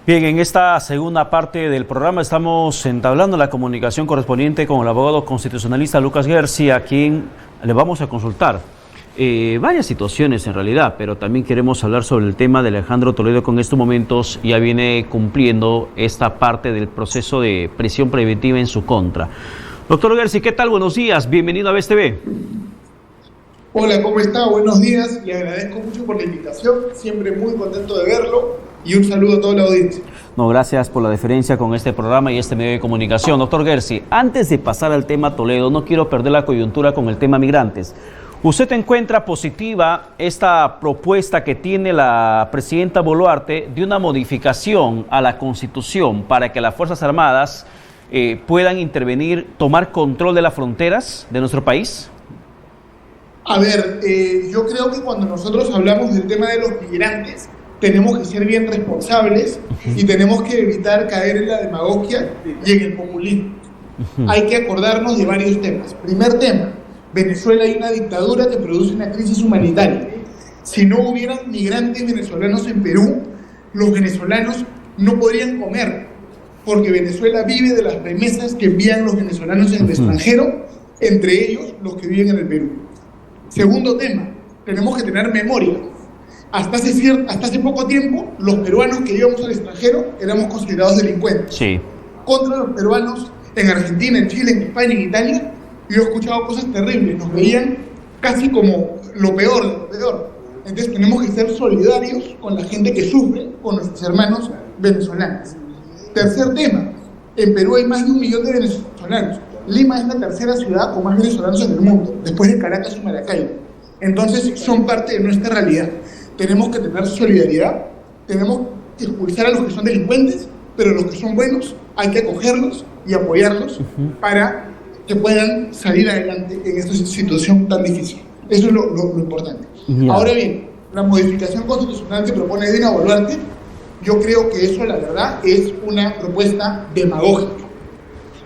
Bien, en esta segunda parte del programa estamos entablando la comunicación correspondiente con el abogado constitucionalista Lucas Gersi, a quien le vamos a consultar varias situaciones en realidad, pero también queremos hablar sobre el tema de Alejandro Toledo, que en estos momentos ya viene cumpliendo esta parte del proceso de prisión preventiva en su contra. Doctor Gersi, ¿qué tal? Buenos días, bienvenido a Vez TV. Hola, ¿cómo está? Buenos días, le agradezco mucho por la invitación, siempre muy contento de verlo y un saludo a toda la audiencia. No, gracias por la deferencia con este programa y este medio de comunicación. Doctor Gersi, antes de pasar al tema Toledo, no quiero perder la coyuntura con el tema migrantes. ¿Usted encuentra positiva esta propuesta que tiene la presidenta Boluarte de una modificación a la Constitución para que las Fuerzas Armadas puedan intervenir, tomar control de las fronteras de nuestro país? A ver, yo creo que cuando nosotros hablamos del tema de los migrantes, tenemos que ser bien responsables y tenemos que evitar caer en la demagogia y en el populismo. Hay que acordarnos de varios temas. Primer tema, Venezuela hay una dictadura que produce una crisis humanitaria. Si no hubieran migrantes venezolanos en Perú, los venezolanos no podrían comer, porque Venezuela vive de las remesas que envían los venezolanos en el extranjero, entre ellos los que viven en el Perú. Segundo tema, tenemos que tener memoria. Hasta hace poco tiempo, los peruanos que íbamos al extranjero éramos considerados delincuentes. Sí. Contra los peruanos en Argentina, en Chile, en España, en Italia, yo he escuchado cosas terribles. Nos veían casi como lo peor de lo peor. Entonces tenemos que ser solidarios con la gente que sufre, con nuestros hermanos venezolanos. Tercer tema, en Perú hay más de 1 millón de venezolanos. Lima es la tercera ciudad con más venezolanos en el mundo, después de Caracas y Maracaibo. Entonces son parte de nuestra realidad. Tenemos que tener solidaridad, tenemos que expulsar a los que son delincuentes, pero los que son buenos hay que acogerlos y apoyarlos para que puedan salir adelante en esta situación tan difícil. Eso es lo importante. Ahora bien, la modificación constitucional que propone Dina Boluarte, yo creo que eso, la verdad, es una propuesta demagógica.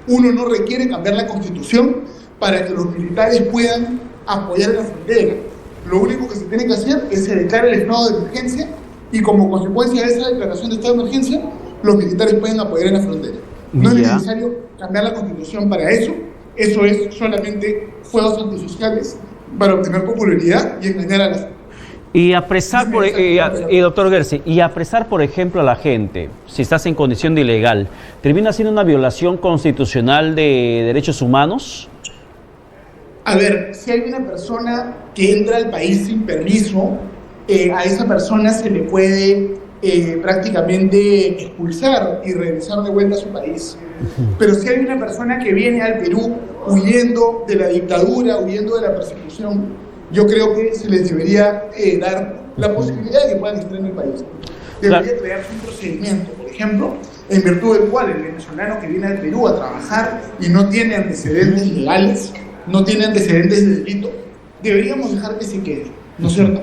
Uno no requiere cambiar la Constitución para que los militares puedan apoyar la frontera. Lo único que se tiene que hacer es declarar el estado de emergencia y como consecuencia de esa declaración de estado de emergencia, los militares pueden apoyar en la frontera. No es necesario cambiar la Constitución para eso. Eso es solamente fuegos artificiales para obtener popularidad y engañar a la gente. Y apresar, doctor Gersi, y apresar, por ejemplo, a la gente, si estás en condición de ilegal, ¿termina siendo una violación constitucional de derechos humanos? A ver, si hay una persona que entra al país sin permiso, a esa persona se le puede prácticamente expulsar y regresar de vuelta a su país. Pero si hay una persona que viene al Perú huyendo de la dictadura, huyendo de la persecución, yo creo que se les debería dar la posibilidad de que puedan estar en el país. Debería crearse un procedimiento, por ejemplo, en virtud del cual el venezolano que viene al Perú a trabajar y no tiene antecedentes legales, no tiene antecedentes de delito, deberíamos dejar que se quede, ¿no es cierto?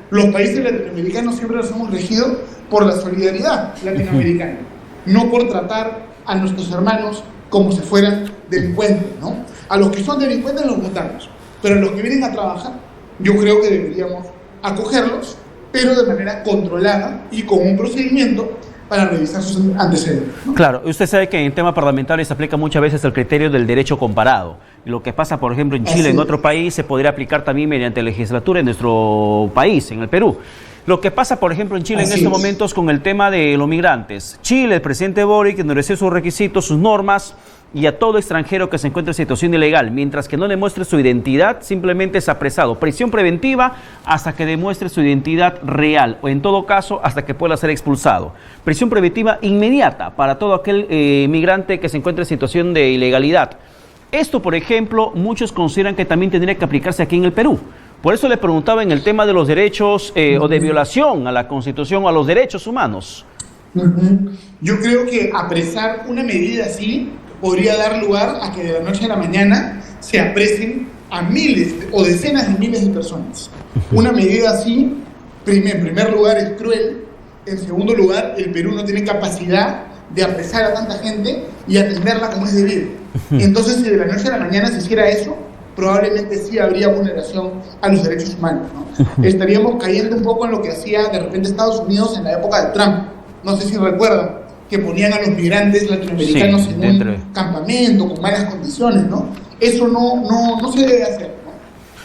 Los países latinoamericanos siempre nos hemos regido por la solidaridad latinoamericana, no por tratar a nuestros hermanos como si fueran delincuentes, ¿no? A los que son delincuentes los votamos, pero a los que vienen a trabajar, yo creo que deberíamos acogerlos, pero de manera controlada y con un procedimiento para revisar sus antecedentes, ¿no? Claro, usted sabe que en tema parlamentario se aplica muchas veces el criterio del derecho comparado. Lo que pasa, por ejemplo, en Chile, en otro país, se podría aplicar también mediante legislatura en nuestro país, en el Perú. Lo que pasa, por ejemplo, en Chile en estos momentos con el tema de los migrantes. Chile, el presidente Boric endureció sus requisitos, sus normas, y a todo extranjero que se encuentre en situación ilegal, mientras que no demuestre su identidad, simplemente es apresado. Prisión preventiva hasta que demuestre su identidad real, o en todo caso, hasta que pueda ser expulsado. Prisión preventiva inmediata para todo aquel migrante que se encuentre en situación de ilegalidad. Esto, por ejemplo, muchos consideran que también tendría que aplicarse aquí en el Perú. Por eso le preguntaba en el tema de los derechos o de violación a la Constitución o a los derechos humanos. Yo creo que apresar una medida así podría dar lugar a que de la noche a la mañana se apresen a miles o decenas de miles de personas. Una medida así, en primer lugar, es cruel. En segundo lugar, el Perú no tiene capacidad de apresar a tanta gente y atenderla como es debido. Entonces, si de la noche a la mañana se hiciera eso, probablemente sí habría vulneración a los derechos humanos, ¿no? Estaríamos cayendo un poco en lo que hacía de repente Estados Unidos en la época de Trump. No sé si recuerdan, que ponían a los migrantes latinoamericanos Sí, en un campamento con malas condiciones, ¿no? Eso no se debe hacer, ¿no?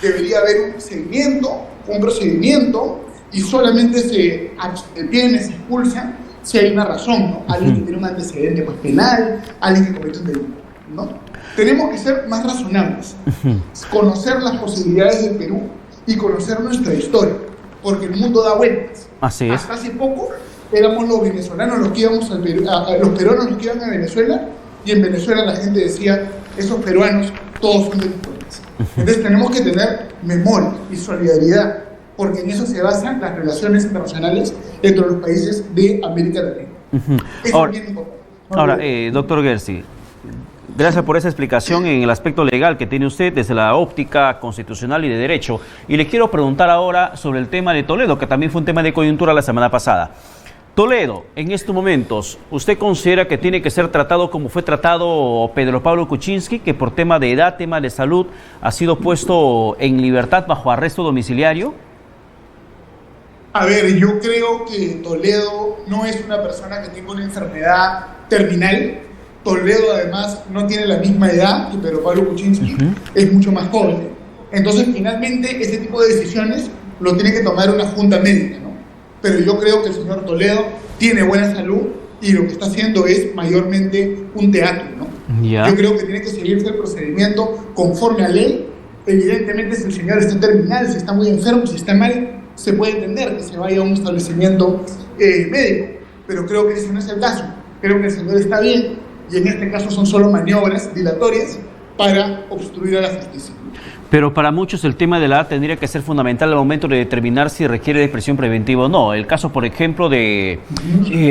Debería haber un seguimiento, un procedimiento, y solamente se detiene, se expulsa si hay una razón, ¿no? Alguien que tiene un antecedente pues, penal, alguien que cometió un delito, ¿no? Tenemos que ser más razonables, conocer las posibilidades del Perú y conocer nuestra historia, porque el mundo da vueltas. Así es. Hasta hace poco éramos los venezolanos los que íbamos al Perú, los peruanos los que iban a Venezuela, y en Venezuela la gente decía, esos peruanos todos son delincuentes. Entonces tenemos que tener memoria y solidaridad, porque en eso se basan las relaciones internacionales entre los países de América Latina. Eso es bien importante. Ahora, doctor Gersi, gracias por esa explicación en el aspecto legal que tiene usted desde la óptica constitucional y de derecho. Y le quiero preguntar ahora sobre el tema de Toledo, que también fue un tema de coyuntura la semana pasada. Toledo, en estos momentos, ¿usted considera que tiene que ser tratado como fue tratado Pedro Pablo Kuczynski, que por tema de edad, tema de salud, ha sido puesto en libertad bajo arresto domiciliario? A ver, yo creo que Toledo no es una persona que tenga una enfermedad terminal. Toledo además no tiene la misma edad que Pedro Pablo Kuczynski, es mucho más joven. Entonces finalmente ese tipo de decisiones lo tiene que tomar una junta médica, ¿no? Pero yo creo que el señor Toledo tiene buena salud y lo que está haciendo es mayormente un teatro, ¿no? Yo creo que tiene que seguirse el procedimiento conforme a ley. Evidentemente si el señor está terminal, si está muy enfermo, si está mal, se puede entender que se vaya a un establecimiento médico, pero creo que ese no es el caso. Creo que el señor está bien y en este caso son solo maniobras dilatorias para obstruir a la justicia. Pero para muchos el tema de la edad tendría que ser fundamental al momento de determinar si requiere de prisión preventiva o no. El caso, por ejemplo, de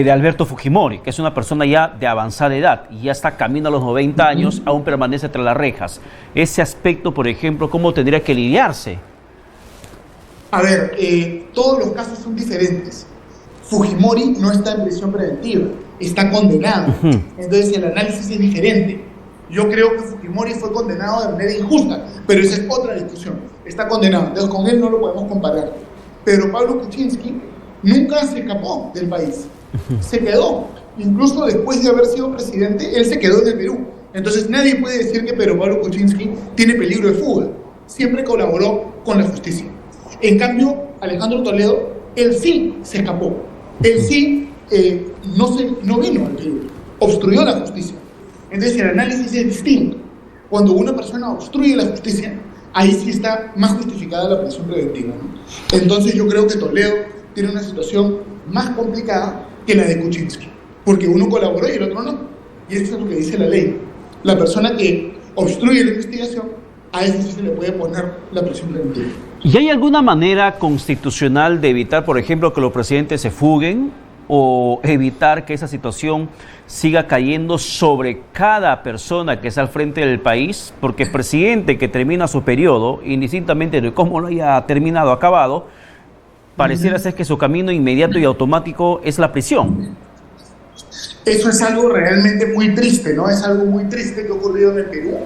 Alberto Fujimori, que es una persona ya de avanzada edad y ya está camino a los 90 años, aún permanece tras las rejas. Ese aspecto, por ejemplo, ¿cómo tendría que lidiarse? A ver, todos los casos son diferentes. Fujimori no está en prisión preventiva, está condenado. Entonces el análisis es diferente. Yo creo que Fujimori fue condenado de manera injusta, pero esa es otra discusión. Está condenado, entonces con él no lo podemos comparar. Pero Pablo Kuczynski nunca se escapó del país, se quedó. Incluso después de haber sido presidente, él se quedó en el Perú. Entonces nadie puede decir que Pedro Pablo Kuczynski tiene peligro de fuga. Siempre colaboró con la justicia. En cambio, Alejandro Toledo, él sí se escapó. Él sí no vino al Perú, obstruyó la justicia. Entonces el análisis es distinto. Cuando una persona obstruye la justicia, ahí sí está más justificada la prisión preventiva, ¿no? Entonces yo creo que Toledo tiene una situación más complicada que la de Kuczynski, porque uno colaboró y el otro no. Y eso es lo que dice la ley. La persona que obstruye la investigación, a eso sí se le puede poner la prisión preventiva. ¿Y hay alguna manera constitucional de evitar, por ejemplo, que los presidentes se fuguen o evitar que esa situación siga cayendo sobre cada persona que está al frente del país? Porque el presidente que termina su periodo, indistintamente de cómo lo haya terminado, acabado, pareciera ser que su camino inmediato y automático es la prisión. Eso es algo realmente muy triste, ¿no? Es algo muy triste que ha ocurrido en el Perú.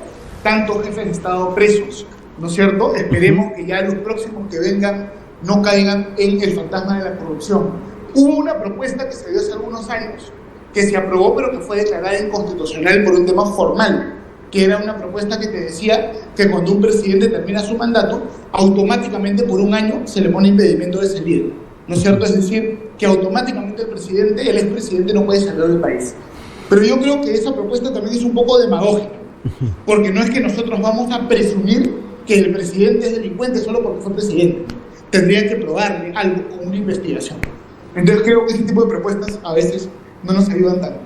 Tantos jefes de Estado presos, ¿no es cierto? Esperemos que ya los próximos que vengan no caigan en el fantasma de la corrupción. Hubo una propuesta que se dio hace algunos años, que se aprobó pero que fue declarada inconstitucional por un tema formal, que era una propuesta que te decía que cuando un presidente termina su mandato, automáticamente por un año se le pone impedimento de salir, ¿no es cierto? Es decir, que automáticamente el expresidente no puede salir del país. Pero yo creo que esa propuesta también es un poco demagógica, porque no es que nosotros vamos a presumir que el presidente es delincuente solo porque fue presidente. Tendrían que probarle algo con una investigación. Entonces creo que ese tipo de propuestas a veces no nos ayudan tanto.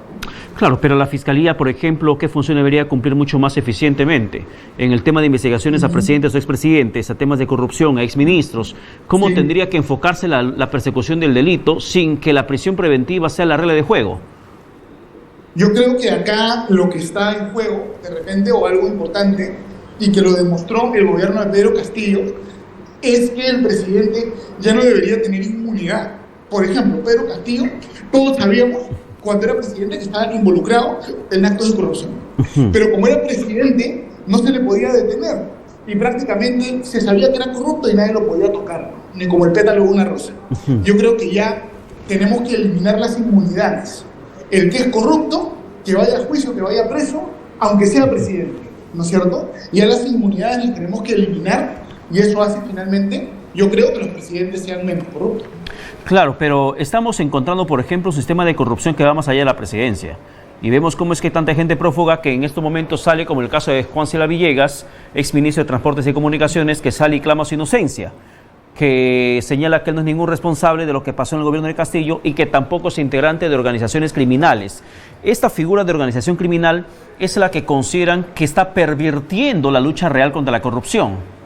Claro, pero la Fiscalía, por ejemplo, ¿qué función debería cumplir mucho más eficientemente? En el tema de investigaciones a presidentes o expresidentes, a temas de corrupción, a exministros, ¿cómo tendría que enfocarse la persecución del delito sin que la prisión preventiva sea la regla de juego? Yo creo que acá lo que está en juego, de repente, o algo importante, y que lo demostró el gobierno de Pedro Castillo, es que el presidente ya no debería tener inmunidad. Por ejemplo, Pedro Castillo, todos sabíamos cuando era presidente que estaba involucrado en actos de corrupción. Pero como era presidente, no se le podía detener. Y prácticamente se sabía que era corrupto y nadie lo podía tocar, ni como el pétalo de una rosa. Yo creo que ya tenemos que eliminar las inmunidades. El que es corrupto, que vaya a juicio, que vaya preso, aunque sea presidente, ¿no es cierto? Y a las inmunidades las tenemos que eliminar, y eso hace finalmente, yo creo, que los presidentes sean menos corruptos. Claro, pero estamos encontrando, por ejemplo, un sistema de corrupción que va más allá de la presidencia. Y vemos cómo es que tanta gente prófuga que en estos momentos sale, como el caso de Juan Cela Villegas, exministro de Transportes y Comunicaciones, que sale y clama su inocencia, que señala que él no es ningún responsable de lo que pasó en el gobierno de Castillo y que tampoco es integrante de organizaciones criminales. Esta figura de organización criminal es la que consideran que está pervirtiendo la lucha real contra la corrupción.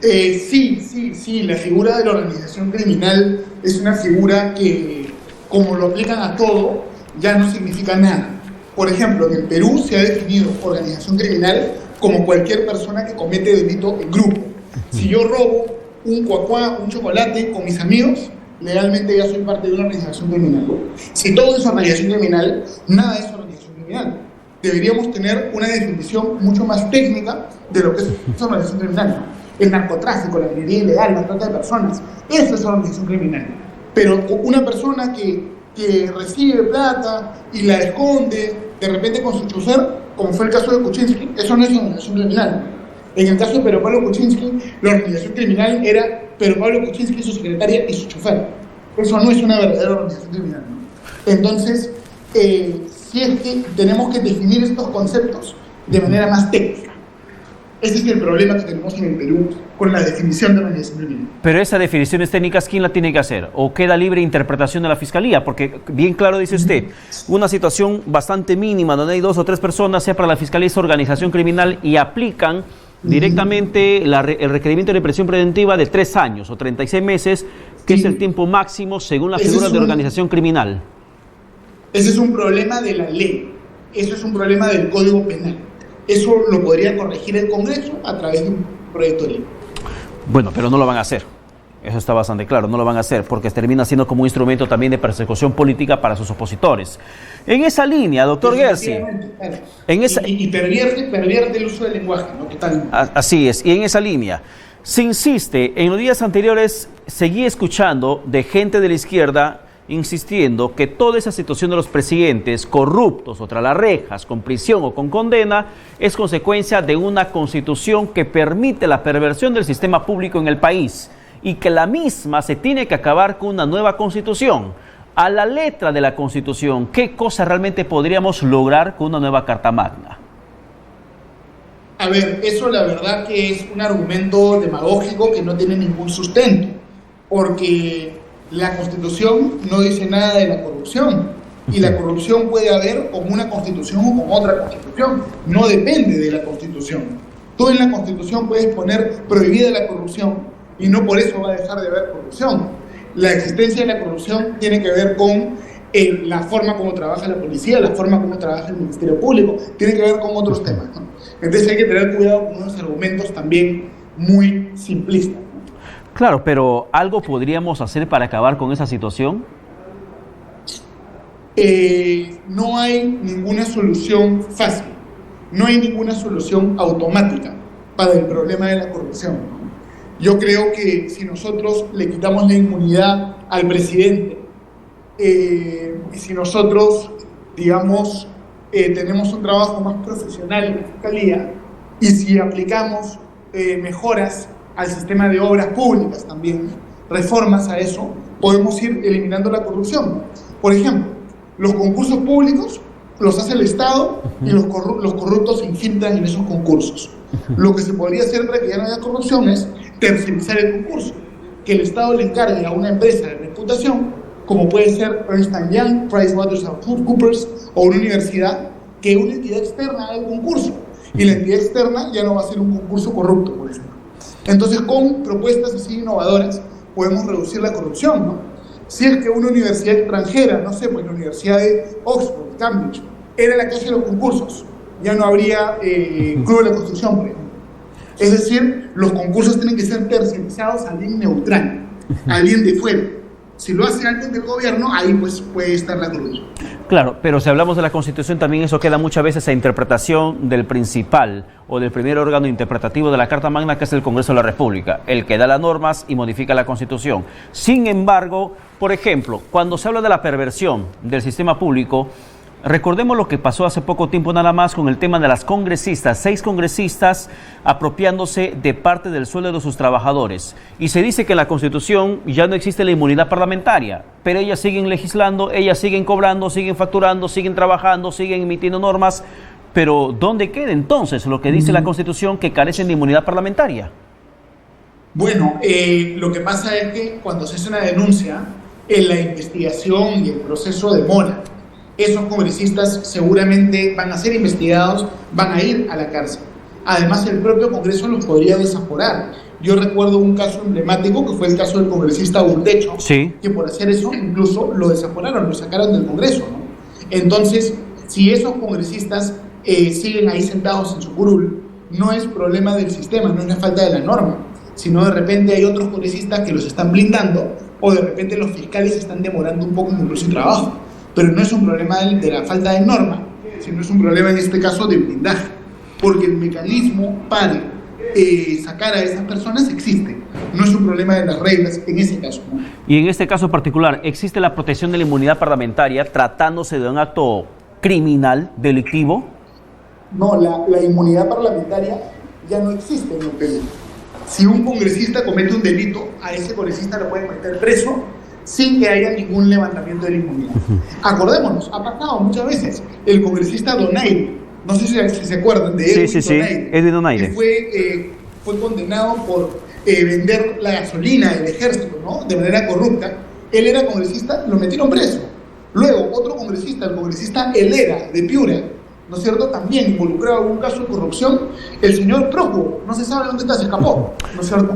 Sí, la figura de la organización criminal es una figura que, como lo aplican a todo, ya no significa nada. Por ejemplo, en el Perú se ha definido organización criminal como cualquier persona que comete delito en grupo. Si yo robo un cuacuá, un chocolate con mis amigos, legalmente ya soy parte de una organización criminal. Si todo es organización criminal, nada es organización criminal. Deberíamos tener una definición mucho más técnica de lo que es organización criminal. El narcotráfico, la minería ilegal, la trata de personas, eso es organización criminal. Pero una persona que recibe plata y la esconde de repente con su chofer, como fue el caso de Kuczynski, eso no es organización criminal. En el caso de Pedro Pablo Kuczynski, la organización criminal era Pedro Pablo Kuczynski, su secretaria y su chofer. Eso no es una verdadera organización criminal, ¿no? Entonces, si es que tenemos que definir estos conceptos de manera más técnica. Ese es el problema que tenemos en el Perú con la definición de organización criminal. Pero esas definiciones técnicas, ¿quién la tiene que hacer? ¿O queda libre interpretación de la Fiscalía? Porque bien claro dice usted, una situación bastante mínima donde hay 2 o 3 personas, sea para la Fiscalía es organización criminal y aplican directamente el requerimiento de prisión preventiva de 3 años o 36 meses, que es el tiempo máximo según la figura de organización criminal. Ese es un problema de la ley, eso es un problema del Código Penal. Eso lo podría corregir el Congreso a través de un proyecto de ley. Bueno, pero no lo van a hacer. Eso está bastante claro, no lo van a hacer porque termina siendo como un instrumento también de persecución política para sus opositores. En esa línea, doctor Guerci. Claro. Y pervierte el uso del lenguaje, ¿no? Totalmente. Así es, y en esa línea se insiste, en los días anteriores seguí escuchando de gente de la izquierda insistiendo que toda esa situación de los presidentes corruptos o tras las rejas, con prisión o con condena, es consecuencia de una constitución que permite la perversión del sistema público en el país y que la misma se tiene que acabar con una nueva constitución. A la letra de la constitución, ¿qué cosa realmente podríamos lograr con una nueva Carta Magna? A ver, eso la verdad que es un argumento demagógico que no tiene ningún sustento, porque la Constitución no dice nada de la corrupción, y la corrupción puede haber con una Constitución o con otra Constitución, no depende de la Constitución. Tú en la Constitución puedes poner prohibida la corrupción y no por eso va a dejar de haber corrupción. La existencia de la corrupción tiene que ver con la forma como trabaja la policía, la forma como trabaja el Ministerio Público, tiene que ver con otros temas, ¿no? Entonces hay que tener cuidado con unos argumentos también muy simplistas. Claro, pero ¿algo podríamos hacer para acabar con esa situación? No hay ninguna solución fácil, no hay ninguna solución automática para el problema de la corrupción. Yo creo que si nosotros le quitamos la inmunidad al presidente, y si nosotros, digamos, tenemos un trabajo más profesional en la Fiscalía, y si aplicamos mejoras al sistema de obras públicas también, reformas a eso, podemos ir eliminando la corrupción. Por ejemplo, los concursos públicos los hace el Estado y los corruptos se infiltran en esos concursos. Lo que se podría hacer para que ya no haya corrupción es tercerizar el concurso, que el Estado le encargue a una empresa de reputación, como puede ser Ernst & Young, PricewaterhouseCoopers o una universidad, que una entidad externa haga el concurso, y la entidad externa ya no va a ser un concurso corrupto, por ejemplo. Entonces, con propuestas así innovadoras, podemos reducir la corrupción, ¿no? Si es que una universidad extranjera, no sé, pues la Universidad de Oxford, Cambridge, era la que hace los concursos, ya no habría Club de la Construcción, por ejemplo. Es decir, los concursos tienen que ser tercerizados a alguien neutral, a alguien de fuera. Si lo hace alguien del gobierno, ahí pues puede estar la corrupción. Claro, pero si hablamos de la Constitución, también eso queda muchas veces a interpretación del principal o del primer órgano interpretativo de la Carta Magna, que es el Congreso de la República, el que da las normas y modifica la Constitución. Sin embargo, por ejemplo, cuando se habla de la perversión del sistema público, recordemos lo que pasó hace poco tiempo nada más con el tema de las congresistas, 6 congresistas apropiándose de parte del sueldo de sus trabajadores. Y se dice que en la Constitución ya no existe la inmunidad parlamentaria, pero ellas siguen legislando, ellas siguen cobrando, siguen facturando, siguen trabajando, siguen emitiendo normas. Pero ¿dónde queda entonces lo que dice la Constitución que carecen de inmunidad parlamentaria? Bueno, lo que pasa es que cuando se hace una denuncia, en la investigación y el proceso demora. Esos congresistas seguramente van a ser investigados, van a ir a la cárcel. Además, el propio Congreso los podría desaforar. Yo recuerdo un caso emblemático que fue el caso del congresista Urtecho, sí, que por hacer eso incluso lo desaforaron, lo sacaron del Congreso, ¿no? Entonces, si esos congresistas siguen ahí sentados en su curul, no es problema del sistema, no es una falta de la norma, sino de repente hay otros congresistas que los están blindando o de repente los fiscales están demorando un poco en cumplir su trabajo. Pero no es un problema de la falta de norma, sino es un problema en este caso de blindaje, porque el mecanismo para sacar a esas personas existe. No es un problema de las reglas en ese caso, ¿no? Y en este caso particular, ¿existe la protección de la inmunidad parlamentaria tratándose de un acto criminal, delictivo? No, la inmunidad parlamentaria ya no existe en el Perú. Si un congresista comete un delito, a ese congresista lo pueden meter preso sin que haya ningún levantamiento de la inmunidad. Acordémonos, ha pasado muchas veces. El congresista Donaire, no sé si se acuerdan de Edwin Donaire, que fue condenado por vender la gasolina del ejército, ¿no?, de manera corrupta. Él era congresista, lo metieron preso. Luego, otro congresista, el congresista Helera, de Piura, ¿no es cierto?, también involucrado en un caso de corrupción. El señor prófugo, no se sabe dónde está, se escapó, ¿no es cierto?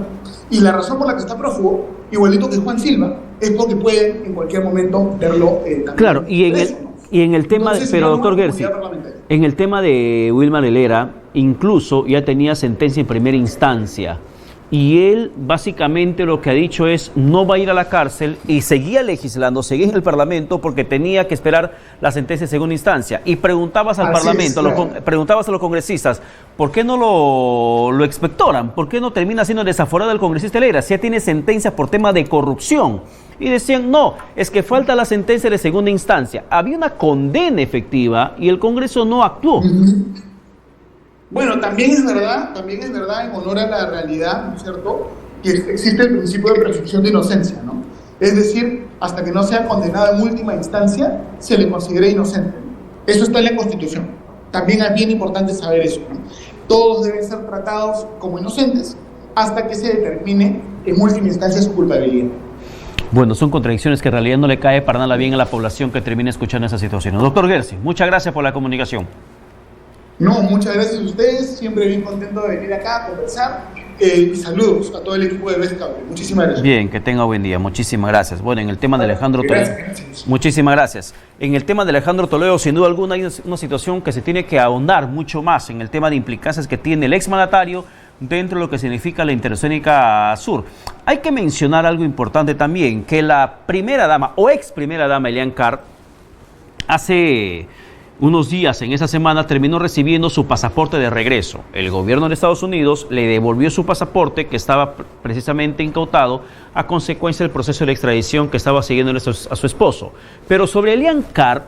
Y la razón por la que está prófugo, igualito que Juan Silva, es porque pueden en cualquier momento verlo también. Claro, y en el tema, entonces, pero doctor Gersi, en el tema de Wilmar Helera, incluso ya tenía sentencia en primera instancia, y él básicamente lo que ha dicho es no va a ir a la cárcel, y seguía legislando, seguía en el Parlamento porque tenía que esperar la sentencia en segunda instancia. Y preguntabas al Parlamento, preguntabas a los congresistas, ¿por qué no lo expectoran? ¿Por qué no termina siendo desaforado el congresista Helera si ya tiene sentencia por tema de corrupción? Y decían, no, es que falta la sentencia de segunda instancia. Había una condena efectiva y el Congreso no actuó. Bueno, también es verdad, en honor a la realidad, ¿no es cierto?, que existe el principio de presunción de inocencia, ¿no? Es decir, hasta que no sea condenado en última instancia, se le considera inocente. Eso está en la Constitución. También es bien importante saber eso, ¿no? Todos deben ser tratados como inocentes hasta que se determine en última instancia su culpabilidad. Bueno, son contradicciones que en realidad no le cae para nada bien a la población que termine escuchando esa situación. Doctor Gersi, muchas gracias por la comunicación. No, muchas gracias a ustedes, siempre bien contento de venir acá a conversar. Y saludos a todo el equipo de Vez Cable. Muchísimas gracias. Bien, que tenga buen día. Muchísimas gracias. Bueno, en el tema de Alejandro Toledo. Muchísimas gracias. En el tema de Alejandro Toledo, sin duda alguna, hay una situación que se tiene que ahondar mucho más en el tema de implicancias que tiene el exmandatario dentro de lo que significa la Interoceánica Sur. Hay que mencionar algo importante también, que la primera dama o ex primera dama Elian Carr hace unos días en esa semana terminó recibiendo su pasaporte de regreso. El gobierno de Estados Unidos le devolvió su pasaporte que estaba precisamente incautado a consecuencia del proceso de extradición que estaba siguiendo a su esposo. Pero sobre Elian Carr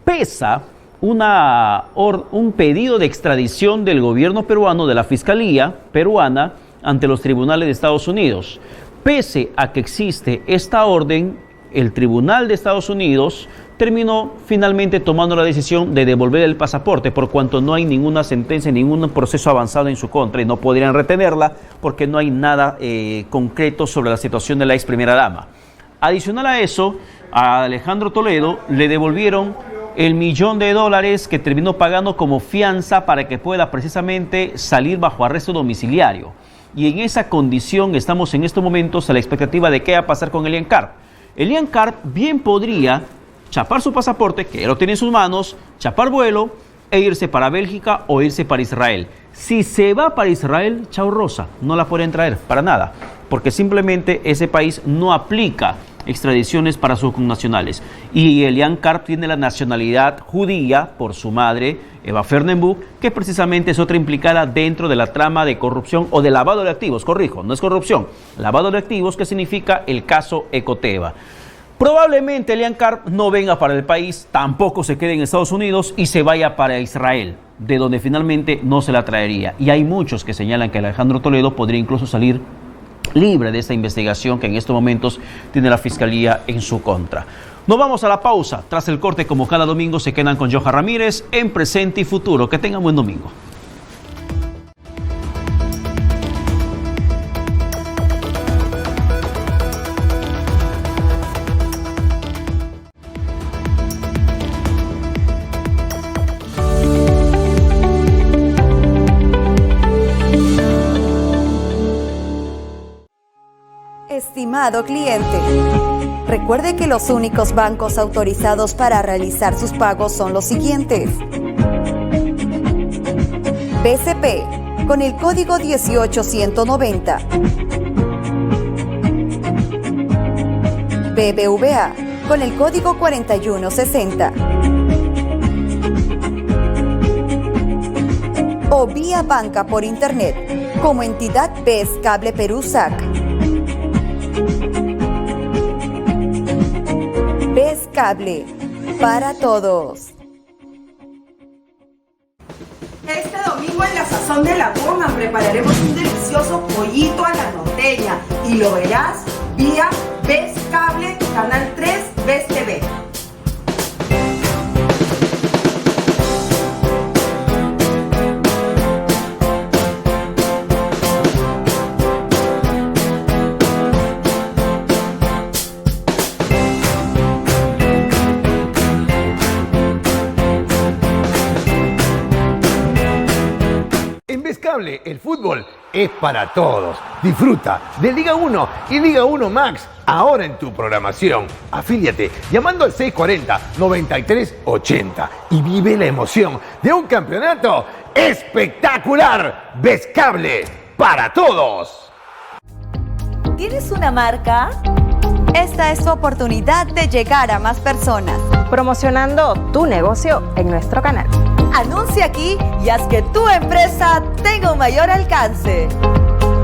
pesa un pedido de extradición del gobierno peruano, de la Fiscalía peruana, ante los tribunales de Estados Unidos. Pese a que existe esta orden, el Tribunal de Estados Unidos terminó finalmente tomando la decisión de devolver el pasaporte por cuanto no hay ninguna sentencia, ningún proceso avanzado en su contra y no podrían retenerla porque no hay nada concreto sobre la situación de la ex primera dama. Adicional a eso, a Alejandro Toledo le devolvieron el $1.000.000 que terminó pagando como fianza para que pueda precisamente salir bajo arresto domiciliario. Y en esa condición estamos en estos momentos a la expectativa de qué va a pasar con Elian Carr. Elian Carr bien podría chapar su pasaporte, que ya lo tiene en sus manos, chapar vuelo e irse para Bélgica o irse para Israel. Si se va para Israel, chao Rosa, no la pueden traer para nada, porque simplemente ese país no aplica extradiciones para sus connacionales. Y Elian Karp tiene la nacionalidad judía por su madre, Eva Fernenbuch, que precisamente es otra implicada dentro de la trama de corrupción o de lavado de activos, corrijo, no es corrupción, lavado de activos, que significa el caso Ecoteva. Probablemente Elian Karp no venga para el país, tampoco se quede en Estados Unidos y se vaya para Israel, de donde finalmente no se la traería. Y hay muchos que señalan que Alejandro Toledo podría incluso salir libre de esta investigación que en estos momentos tiene la Fiscalía en su contra. Nos vamos a la pausa. Tras el corte, como cada domingo, se quedan con Johan Ramírez en Presente y Futuro. Que tengan buen domingo. Estimado cliente, recuerde que los únicos bancos autorizados para realizar sus pagos son los siguientes: BCP, con el código 18190. BBVA, con el código 4160. O vía banca por internet, como entidad BES Cable Perú SAC. BES Cable, para todos. Este domingo en la Sazón de la Goma prepararemos un delicioso pollito a la norteña y lo verás vía BES Cable, Canal 3, BES TV. El fútbol es para todos. Disfruta de Liga 1 y Liga 1 Max ahora en tu programación. Afíliate llamando al 640-9380 y vive la emoción de un campeonato espectacular. BES Cable, para todos. ¿Tienes una marca? Esta es tu oportunidad de llegar a más personas. Promocionando tu negocio en nuestro canal. Anuncia aquí y haz que tu empresa tenga un mayor alcance.